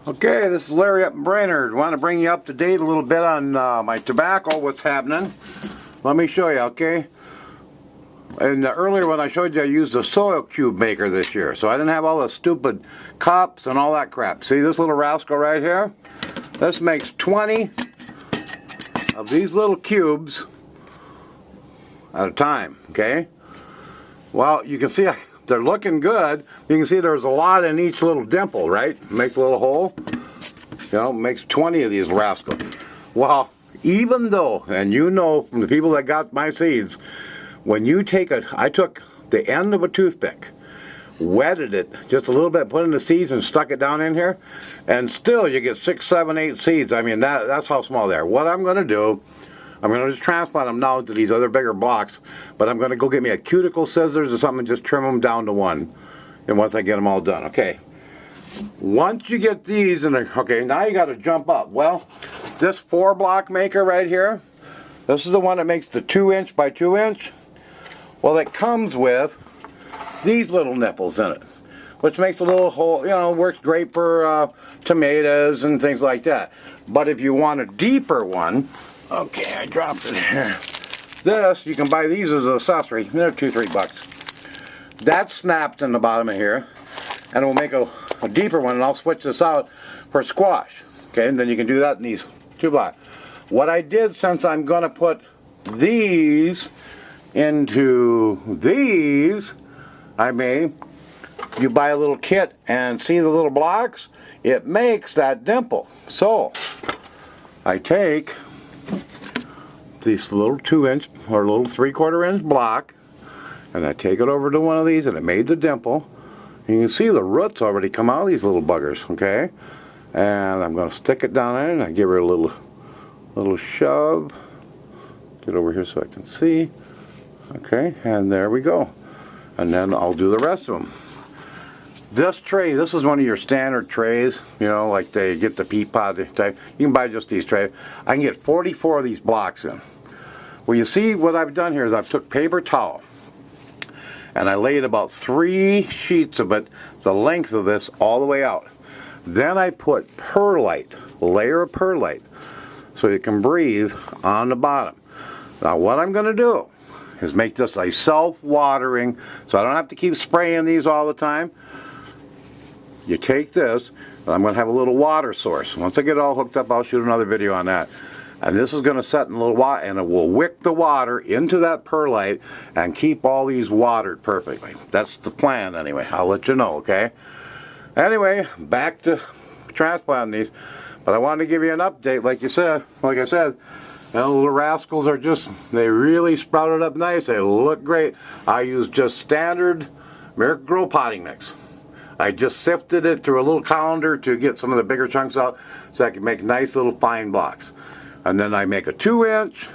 Okay, this is Larry up in Brainerd. Want to bring you up to date a little bit on my tobacco, what's happening. Let me show you, okay? And earlier when I showed you, I used a soil cube maker this year, so I didn't have all the stupid cups and all that crap. See this little rascal right here? This makes 20 of these little cubes at a time, okay? Well, you can see they're looking good. You can see there's a lot in each little dimple, right? Makes a little hole. You know, makes 20 of these rascals. Well, even though, and you know from the people that got my seeds, when you take I took the end of a toothpick, wetted it just a little bit, put in the seeds and stuck it down in here, and still you get 6, 7, 8 seeds. I mean, that's how small they are. What I'm going to do, I'm going to just transplant them now to these other bigger blocks, but I'm going to go get me a cuticle scissors or something and just trim them down to 1. And once I get them all done, okay. Once you get these, okay, now you got to jump up. Well, this 4-block maker right here, this is the one that makes the 2-inch by 2-inch. Well, it comes with these little nipples in it, which makes a little hole, you know, works great for tomatoes and things like that. But if you want a deeper one, okay, I dropped it here. This, you can buy these as an accessory. They're $2-3. That snaps in the bottom of here, and it will make a deeper one, and I'll switch this out for squash. Okay, and then you can do that in these 2 blocks. What I did, since I'm going to put these into these, you buy a little kit and see the little blocks? It makes that dimple. So, I take this little 2-inch or little 3/4 inch block, and I take it over to one of these, and it made the dimple. And you can see the roots already come out of these little buggers, okay? And I'm going to stick it down there, and I give her a little shove. Get over here so I can see. Okay, and there we go. And then I'll do the rest of them. This tray, this is one of your standard trays, you know, like they get the pea pod type. You can buy just these trays. I can get 44 of these blocks in. Well, you see what I've done here is I've took paper towel, and I laid about 3 sheets of it, the length of this, all the way out. Then I put perlite, a layer of perlite, so you can breathe on the bottom. Now what I'm going to do is make this a self-watering, so I don't have to keep spraying these all the time. You take this, and I'm going to have a little water source. Once I get it all hooked up, I'll shoot another video on that. And this is going to set in a little water, and it will wick the water into that perlite and keep all these watered perfectly. That's the plan anyway. I'll let you know, okay? Anyway, back to transplanting these. But I wanted to give you an update, like I said. You know, the rascals are they really sprouted up nice. They look great. I used just standard Miracle-Gro potting mix. I just sifted it through a little colander to get some of the bigger chunks out so I can make nice little fine blocks. And then I make a 2-inch,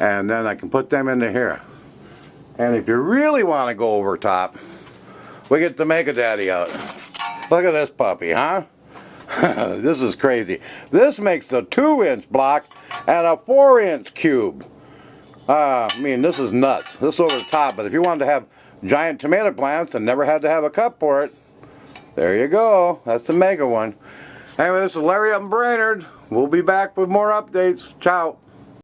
and then I can put them into here. And if you really want to go over top, we get the Mega Daddy out. Look at this puppy, huh? This is crazy. This makes a 2-inch block and a 4-inch cube. I mean, this is nuts. This is over the top, but if you wanted to have giant tomato plants and never had to have a cup for it, there you go. That's the mega one. Anyway, this is Larry up in Brainerd. We'll be back with more updates. Ciao.